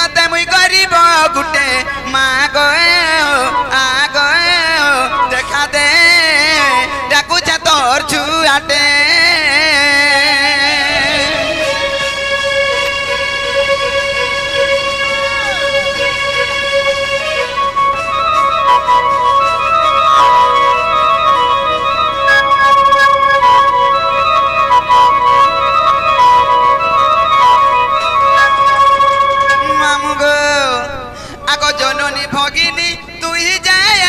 तोते मुई गरीब गुटे माँ गए आ गए देखा दे डाकुछे तोर छुआटे जननी भगिनी तू ही जाए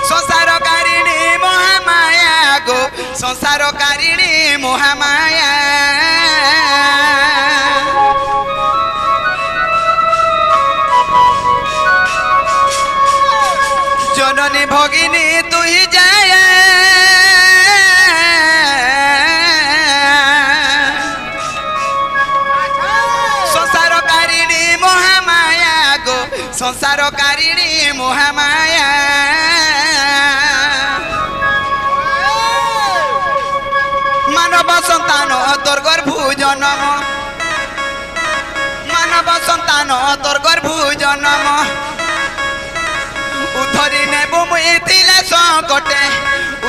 संसारकारिणी महामाया गो संसारकारिणी महामाया जननी भगिनी तू ही जाए संसारकारिणी महामाया मानव संतान तोर गर्भु जन्म मानव संतान तोर गर्भु जन्म उधरी नेबु मुई तिले संकटे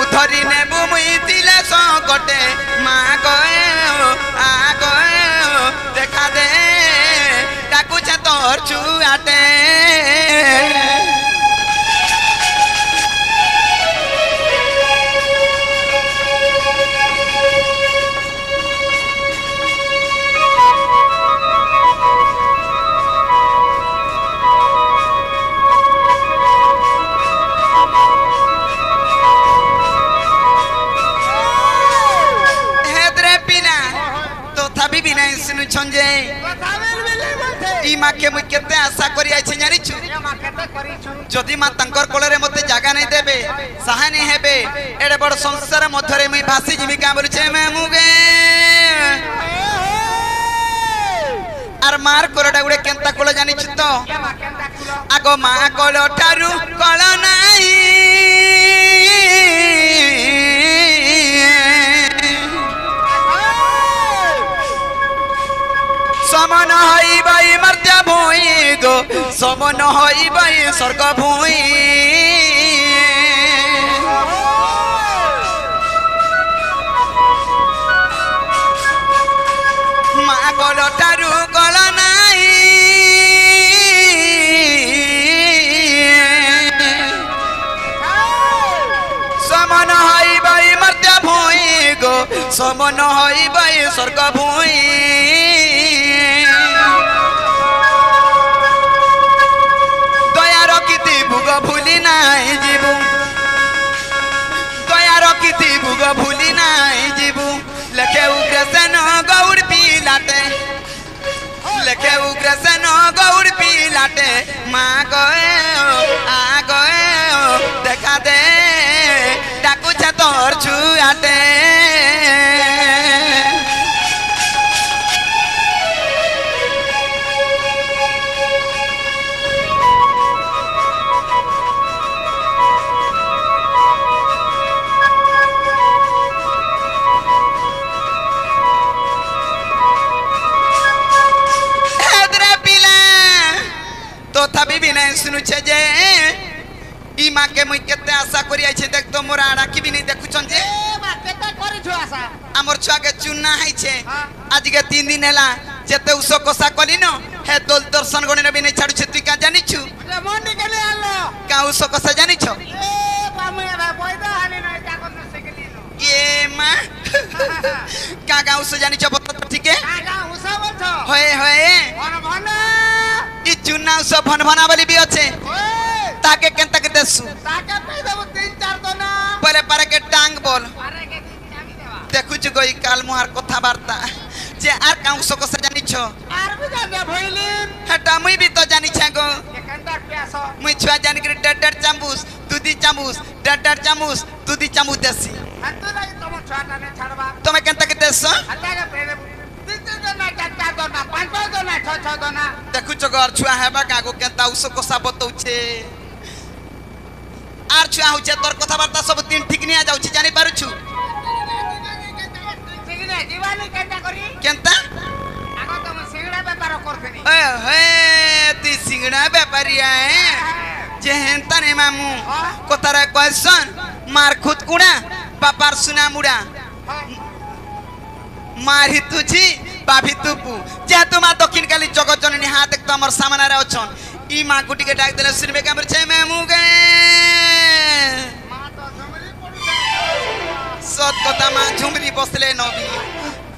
उधरी नेबु मुई तिले संकटे माँ गए आ गए देखा दे डाकुछे तोर छुआटे छंजे ई माँ के मुई केते आशा करी आइछे जानि छु जदि माँ तंकर कोलरे मते जागा नै देबे सहानी हेबे एडे बड़ संसार मध्यरे मुई भासी जिमी का बोलछे मैं मुगे आर मार कोलडा गुडे केंता कोल जानि छु तो आगो माँ कोल ठारू कोल नाही समन हई बाई मर्त्या भूई गो समन हई बाई स्वर्ग भूई माँ कोल ठारू कोल नाही समन हई बाई मर्त्या भूई गो समन हई बाई स्वर्ग भूई भूली नाई जीवू दया रखी भूग भूली नाई जीवू लेखे उग्रसेन गौड़ पिलाटे लेखे उग्रसेन गौड़ पिलाटे माँ गए आ गए देखा दे डाकुछे तोर छुआटे तथापि भी नहीं सुनु छे जे ई माँ के मुई केते आशा करी आइछे देख तो मोर आड़ा की भी नहीं देखुछन जे ए माँ केते करी छु आशा हमर छुआ के चुन्ना है छे आज के 3 दिन हैला जेते उसो कोसा कली न हे दोल दर्शन गणे भी नहीं छाडु छे तू का जानि छु रे मोंडी के ले आलो का उसो कोसा जानि छ ए बामे भाई बोइदा हानि नहीं जा कोन से के ली लो ये माँ का उसो जानि छ बत ठीक है का उसो बोल छ होए होए भन भन ई चुन्ना उसो भन भना वाली भी अच्छे ताके केंता के देसु ताके पे देबो 3-4 दोना परे पारे के टांग बोल अरे के टांग देबा देखु छु गई काल मुहार कथा वार्ता जे आर काउसो को जानि छ आर भी जाने भइलिन हटा मुई भी तो जानि छ गो एकंदर प्यास मुई छुआ जानि के डडर चामूस तुदी चामूस डडर चामूस तुदी चामूस देसी हत्तु लागि तम छाटा ने छाड़बा तमे केंता के देसो हत्ता के पे देबो 3 दोना 4 दोना 5 दोना 6 दोना देखु छु घर छुआ हेबा कागो केंता उसो को साबत होछे आर छुआ होछे तोर कथा वार्ता सब दिन ठीक निया जाउछि जानि पारु छु তুই সিংড়া ব্যাপারিয়া যে হেন্তা নে মামু কথারা কয়সন মার খুদ কুড়া বাপার সুনা মুড়া মারি তুছি বাভি তুপু যেহেতু মা দক্ষিণ কালী জগৎ জননী হাত দেখতো আমার সামনারে অছন ই মা গুটিকে ডাক দিলে শুনবে কেমন ছে মামু গে সত কথা মা ঝুমরি বসলে নবী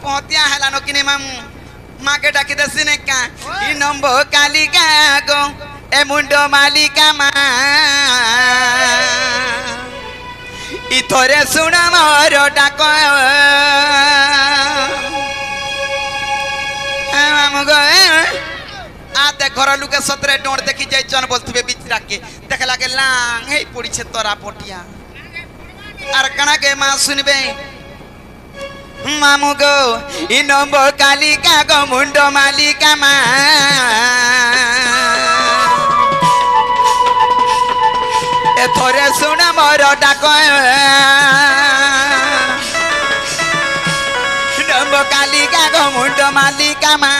পতিয়া হেলা নকিনে মামু মাকে ডাকি দেছি নেকা ই নম্বর কালিকা গো এ মুন্ড মালিকা মা ইথরে শুনা মোর ডাক মামু গো আতে ঘর লুকে সতরে ডোর দেখি যাইছন বলথিবে বিচরাকে দেখে লাগে লাং হেই পড়িছে তোরা পটিয়া আর কানাকে মা শুনবে মামু গো ই নম্বর কালিকা গো মুন্ড মালিকা মা এথরে শুনা মোর ডাক নম্বর কালিকা গো মুন্ড মালিকা মা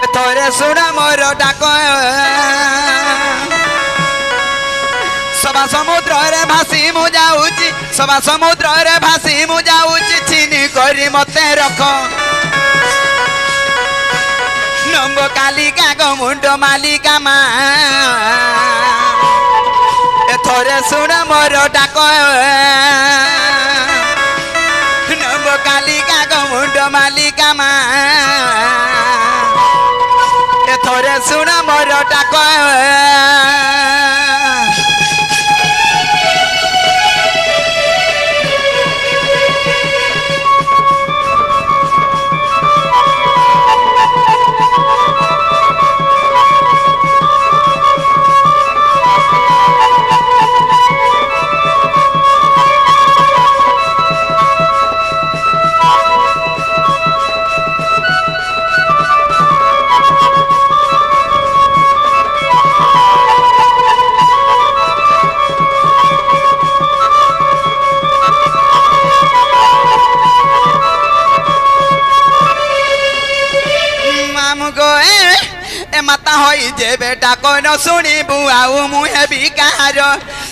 এথরে শুনা মোর ডাক সবা সমুদ্রে ভাসি মু যাউছি সবা সমুদ্রে ভাসি মু যাউছি চিনি করি মতে রখ নম্ব কালিকা গো মুন্ড মালিকা মা এথরে শুণ মোর ডাক নম্ব কালিকা গো মুন্ড মালিকা মা এথরে শুণ মোর ডাক মাতা হই যে বেটা কোন শুনিবু আউ মু হেবি কাহার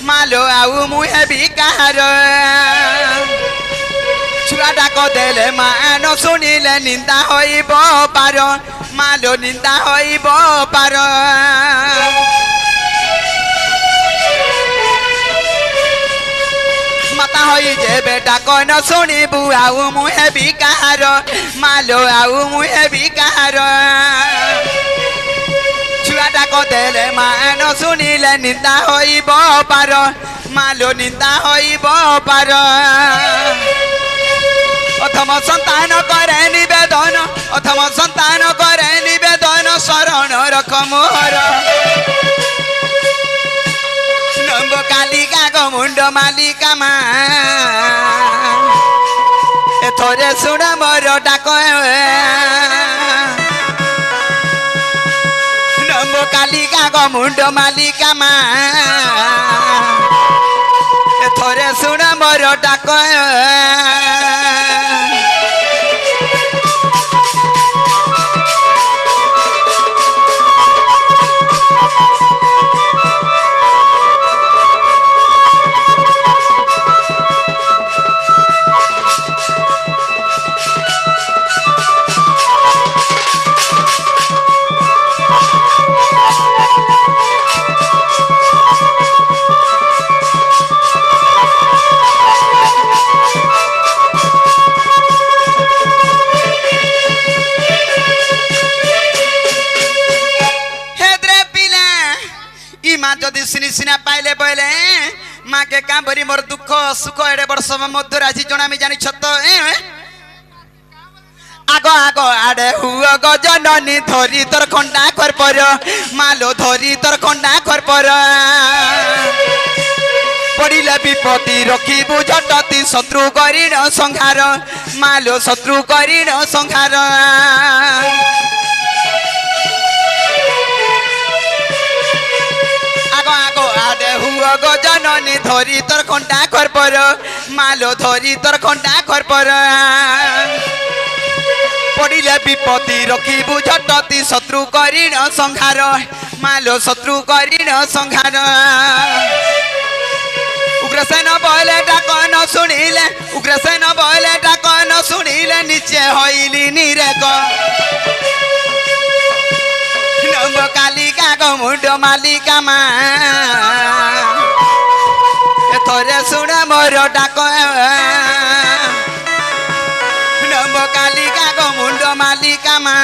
মালো আউ মু হেবি কাহার ছুয়া ডাক দেলে মা ন শুনিলে নিন্দা হইব পার মালো নিন্দা হইব পার মাতা হই যে বেটা কোন শুনিবু আউ মু হেবি কাহার মালো আউ মু হেবি কাহার ডাক দেলে মা ন শুনিলে নিন্দা হইব পার মালো নিন্দা হইব পার অথম সন্তান করে নিবেদন অথম সন্তান করে নিবেদন শরণ রখ মোর নম্ব কালিকা গো মুন্ড মালিকা মা এথরে শুণ মোর ডাক কালিকা গো মুন্ড মালিকা মা এথরে শুণ মোর ডাক যদি সিনি সিনা পাইলে বইলে মাকে কাঁবরি মোর দুঃখ সুখ এড়ে বড় সব মধ্যে রাজি জনামি জানিছ তো আগ আগ আড়ে হুয় গজননী ধরি তোর খন্ডা কর পর মালো ধরি তোর খন্ডা কর পর পড়িলে বিপত্তি রখিবু জটতি শত্রু করিণ সংহার মালো শত্রু করিণ সংহার গজননী ধরি তোর খন্ডা কর পর মালো ধরি তোর খন্ডা কর পর পড়িলে বিপত্তি রখিবু ঝটতি শত্রু করিণ সংহার মালো শত্রু করিণ সংহার উগ্রসেন বলে ডাক ন শুনিলে উগ্রসেন বলে ডাক ন শুনিলে নিচে হইলি নিরেক নব কালিকা গমুণ্ড মালিকা মা এথরে শুনে মোর ডাক নব কালিকা গমুণ্ড মালিকা মা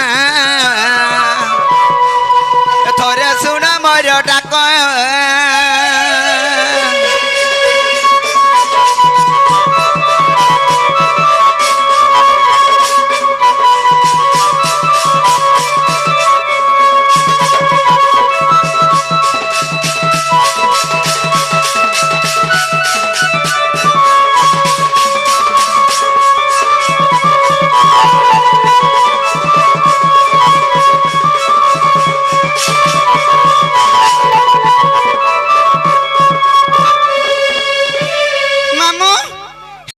এথরে শুনে